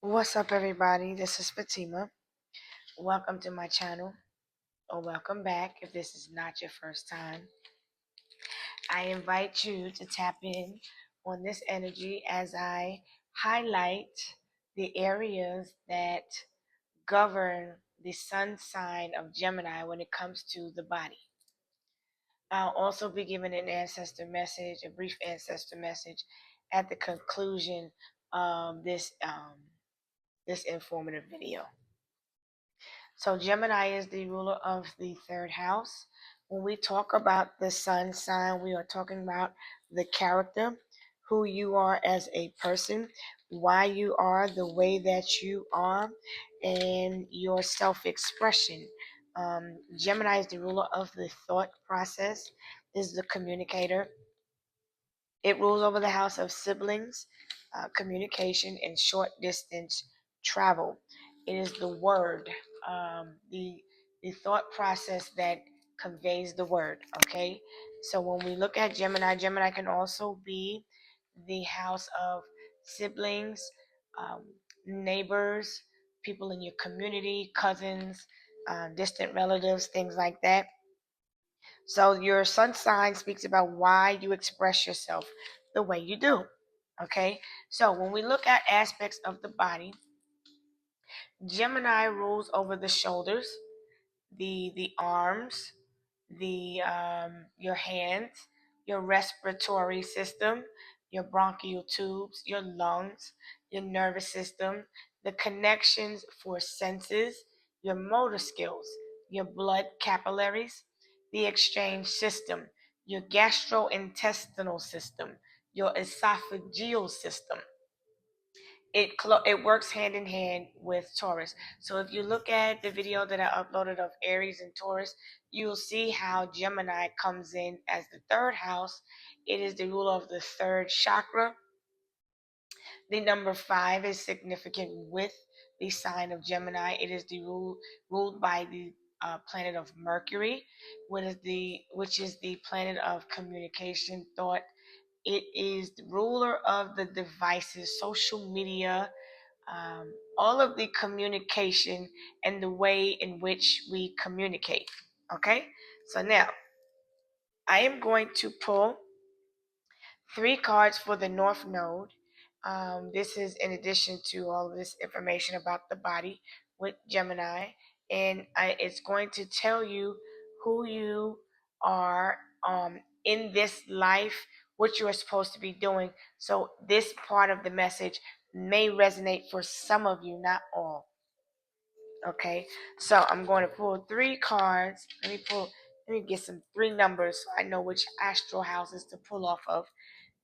What's up, everybody? This is Fatima. Welcome to my channel, or welcome back if this is not your first time. I invite you to tap in on this energy as I highlight the areas that govern the sun sign of Gemini when it comes to the body. I'll also be giving an ancestor message, a brief ancestor message, at the conclusion of this informative video. So Gemini is the ruler of the third house. When we talk about the sun sign, we are talking about the character, who you are as a person, why you are the way that you are, and your self-expression. Gemini is the ruler of the thought process, is the communicator. It rules over the house of siblings, communication, and short distance travel. It is the word, the thought process that conveys the word. Okay, so when we look at Gemini, Gemini can also be the house of siblings, um, neighbors, people in your community, cousins, distant relatives, things like that. So your sun sign speaks about why you express yourself the way you do. Okay, so when we look at aspects of the body, Gemini rules over the shoulders, the arms, the your hands, your respiratory system, your bronchial tubes, your lungs, your nervous system, the connections for senses, your motor skills, your blood capillaries, the exchange system, your gastrointestinal system, your esophageal system. It works hand in hand with Taurus. So if you look at the video that I uploaded of Aries and Taurus, you'll see how Gemini comes in as the third house. It is the ruler of the third chakra. The number 5 is significant with the sign of Gemini. It is the ruled by the planet of Mercury, which is the planet of communication, thought. It is the ruler of the devices, social media, all of the communication and the way in which we communicate. Okay, so now I am going to pull 3 cards for the North Node. This is in addition to all of this information about the body with Gemini, and it's going to tell you who you are in this life, what you are supposed to be doing. So this part of the message may resonate for some of you, not all. Okay, so I'm going to pull 3 cards. Let me get some 3 numbers so I know which astral houses to pull off of.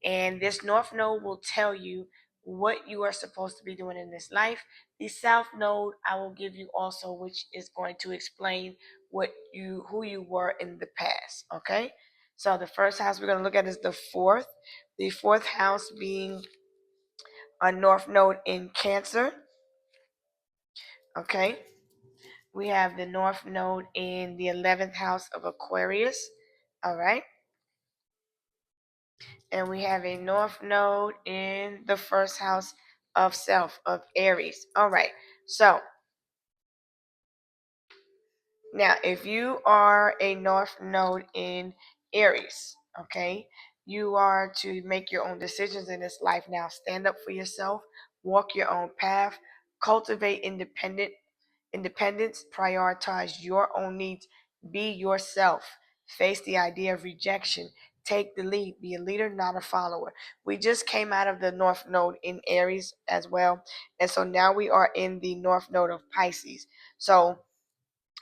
And this North Node will tell you what you are supposed to be doing in this life. The South Node I will give you also, which is going to explain who you were in the past. Okay, so the first house we're going to look at is the fourth. The fourth house being a North Node in Cancer. Okay, we have the North Node in the 11th house of Aquarius. All right. And we have a North Node in the first house of self, of Aries. All right. So now, if you are a North Node in Aries, okay, you are to make your own decisions in this life now. Stand up for yourself, walk your own path, cultivate independence, prioritize your own needs, be yourself, face the idea of rejection, take the lead, be a leader, not a follower. We just came out of the North Node in Aries as well, and so now we are in the North Node of Pisces. So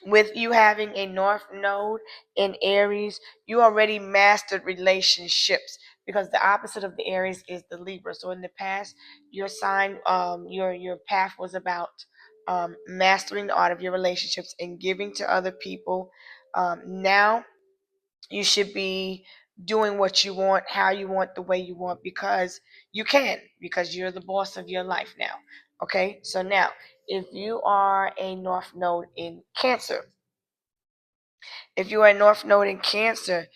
with you having a North Node in Aries, you already mastered relationships, because the opposite of the Aries is the Libra. So in the past, your sign, your path was about mastering the art of your relationships and giving to other people. Now you should be doing what you want, how you want, the way you want, because you can, because you're the boss of your life now. Okay, so now if you are a North Node in Cancer, if you are a North Node in Cancer,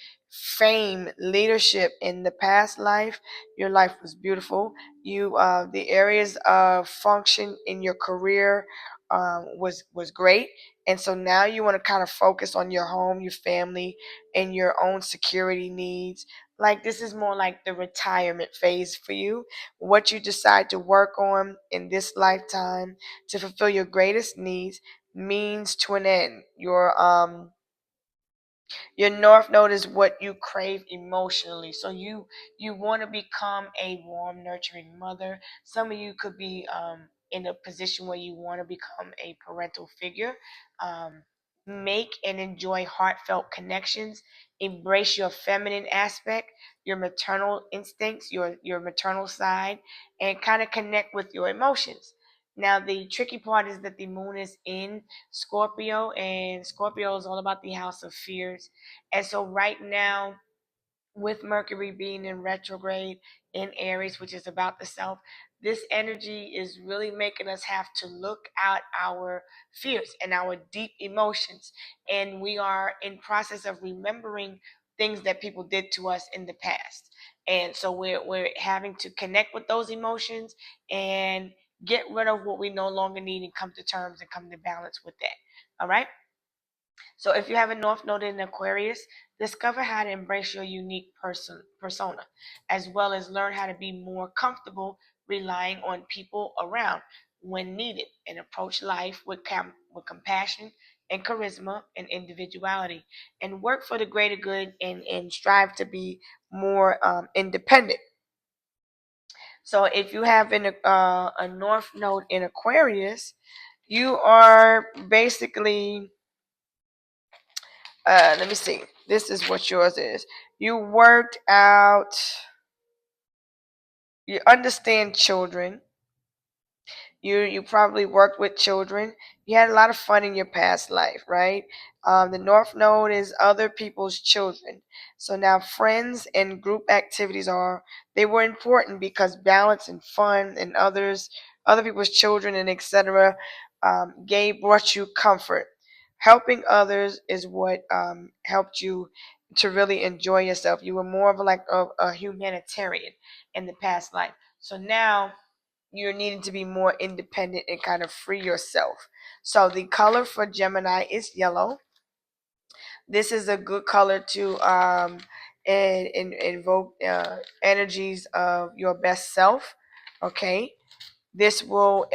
fame, leadership in the past life, your life was beautiful. You the areas of function in your career was great, and so now you want to kind of focus on your home, your family, and your own security needs. Like this is more like the retirement phase for you. What you decide to work on in this lifetime to fulfill your greatest needs means to an end. Your north node is what you crave emotionally. So you want to become a warm, nurturing mother. Some of you could be in a position where you want to become a parental figure. Um, Make and enjoy heartfelt connections. Embrace your feminine aspect, your maternal instincts, your maternal side, and kind of connect with your emotions. Now, the tricky part is that the moon is in Scorpio, and Scorpio is all about the house of fears. And so, right now, with Mercury being in retrograde in Aries, which is about the self, this energy is really making us have to look at our fears and our deep emotions. And we are in process of remembering things that people did to us in the past. And so we're having to connect with those emotions and get rid of what we no longer need and come to terms and come to balance with that. All right. So if you have a North Node in Aquarius, discover how to embrace your unique persona, as well as learn how to be more comfortable relying on people around when needed, and approach life with compassion and charisma and individuality, and work for the greater good and strive to be more independent. So if you have a North Node in Aquarius, you are basically let me see. This is what yours is. You worked out, you understand children, you probably worked with children. You had a lot of fun in your past life, right? The North Node is other people's children. So now friends and group activities they were important because balance and fun and other people's children and etc. Brought you comfort. Helping others is what helped you to really enjoy yourself. You were more of a humanitarian in the past life. So now you're needing to be more independent and kind of free yourself. So the color for Gemini is yellow. This is a good color to and invoke energies of your best self. Okay, this will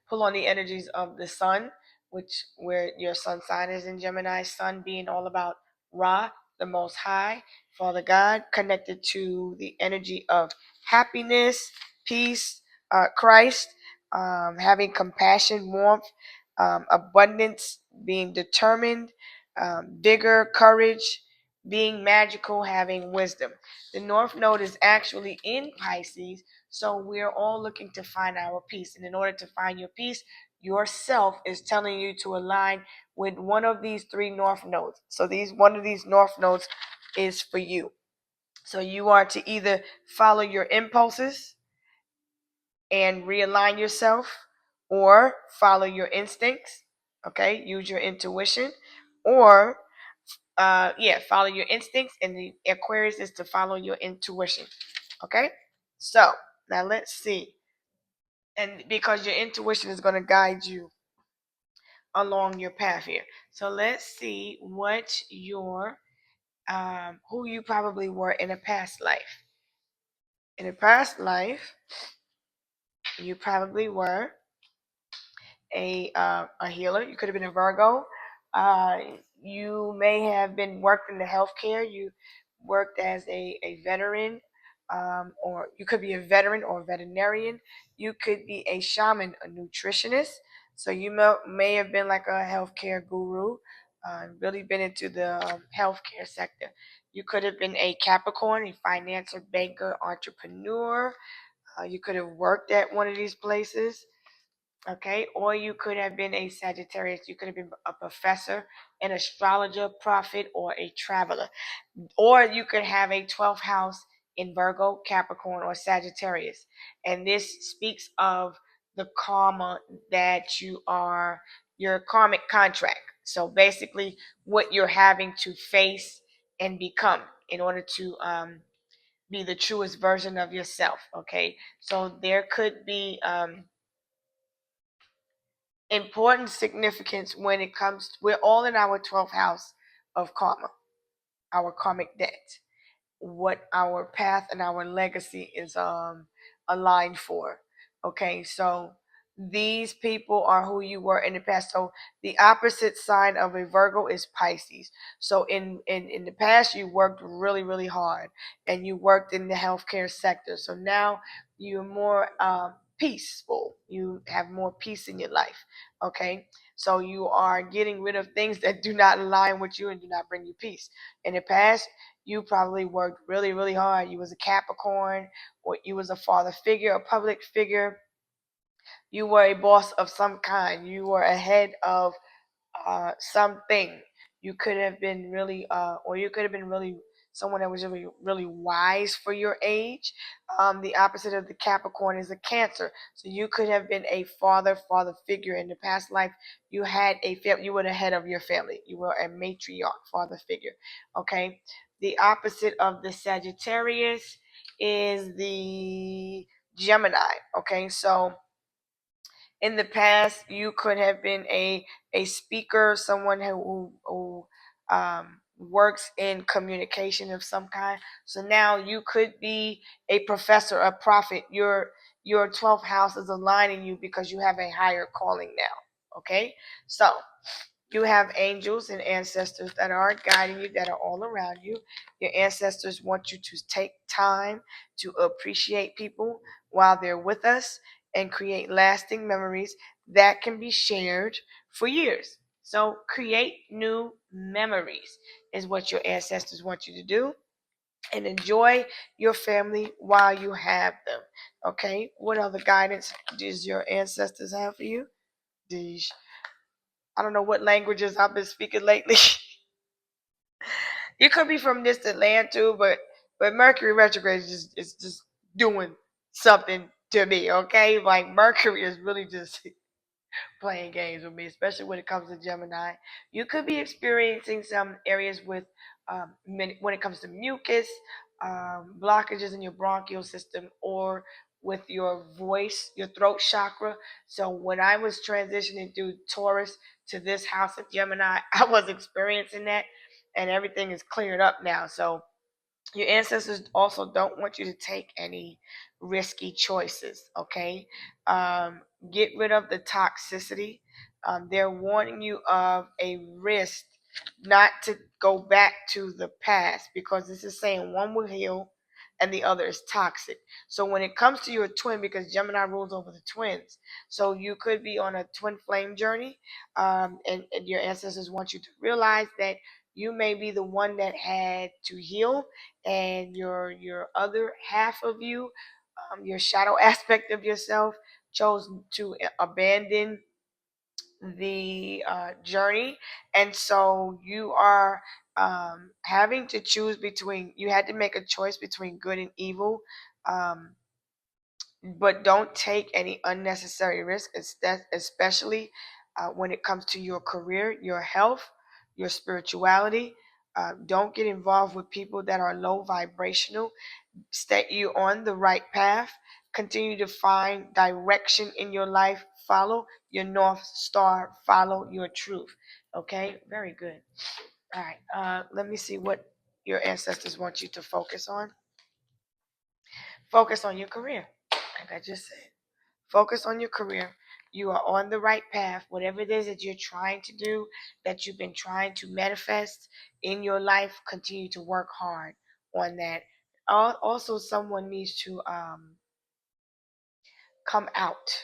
pull on the energies of the sun, which where your sun sign is in Gemini. Sun being all about Ra, the Most High, Father God, connected to the energy of happiness, peace, Christ, having compassion, warmth, abundance, being determined, vigor, courage, being magical, having wisdom. The North Node is actually in Pisces, so we're all looking to find our peace. And in order to find your peace, yourself is telling you to align with one of these three North Nodes. So one of these North Nodes is for you. So you are to either follow your impulses and realign yourself, or follow your instincts. Okay, use your intuition, or follow your instincts, and the Aquarius is to follow your intuition. Okay, so now let's see, and because your intuition is going to guide you along your path here. So let's see what your who you probably were in a past life. In a past life, you probably were a healer. You could have been a Virgo. Uh, you may have been worked in the healthcare. You worked as a veteran, or you could be a veteran or a veterinarian. You could be a shaman, a nutritionist. So you may have been like a healthcare guru, really been into the healthcare sector. You could have been a Capricorn, a financier, banker, entrepreneur. You could have worked at one of these places. Okay, or you could have been a Sagittarius. You could have been a professor, an astrologer, prophet, or a traveler. Or you could have a 12th house in Virgo, Capricorn, or Sagittarius. And this speaks of the karma that your karmic contract. So basically, what you're having to face and become in order to be the truest version of yourself. Okay, so there could be important significance when it comes to, we're all in our 12th house of karma, our karmic debt, what our path and our legacy is aligned for. Okay, so these people are who you were in the past. So the opposite sign of a Virgo is Pisces. So in the past you worked really really hard and you worked in the healthcare sector. So now you're more peaceful. You have more peace in your life. Okay, so you are getting rid of things that do not align with you and do not bring you peace. In the past you probably worked really really hard. You was a Capricorn, or you was a father figure, a public figure. You were a boss of some kind. You were a head of something. You could have been really or you could have been really someone that was really really wise for your age. The opposite of the Capricorn is a Cancer. So you could have been a father figure in the past life. You had a you were the head of your family. You were a matriarch father figure. Okay, the opposite of the Sagittarius is the Gemini. Okay, so in the past you could have been a speaker, someone who works in communication of some kind. So now you could be a professor, a prophet. Your 12th house is aligning you because you have a higher calling now. Okay, so you have angels and ancestors that are guiding you, that are all around you. Your ancestors want you to take time to appreciate people while they're with us and create lasting memories that can be shared for years. So, create new memories is what your ancestors want you to do, and enjoy your family while you have them. Okay, what other guidance does your ancestors have for you? These, I don't know what languages I've been speaking lately. You could be from distant land too, but Mercury retrograde is just doing something to me. Okay, like Mercury is really just playing games with me, especially when it comes to Gemini. You could be experiencing some areas with when it comes to mucus, blockages in your bronchial system, or with your voice, your throat chakra. So when I was transitioning through Taurus to this house of Gemini, I was experiencing that, and everything is cleared up now. So your ancestors also don't want you to take any risky choices. Okay, um, get rid of the toxicity. They're warning you of a risk not to go back to the past, because this is saying one will heal and the other is toxic. So when it comes to your twin, because Gemini rules over the twins, so you could be on a twin flame journey, and your ancestors want you to realize that you may be the one that had to heal, and your other half of you, your shadow aspect of yourself, chose to abandon the journey. And so you are having to choose between, you had to make a choice between good and evil. um, but don't take any unnecessary risk, especially when it comes to your career, your health, your spirituality. Don't get involved with people that are low vibrational. Stay you on the right path. Continue to find direction in your life. Follow your North Star. Follow your truth. Okay, very good. All right, let me see what your ancestors want you to focus on. Focus on your career, like I just said. Focus on your career. You are on the right path. Whatever it is that you're trying to do, that you've been trying to manifest in your life, continue to work hard on that. Also, someone needs to come out.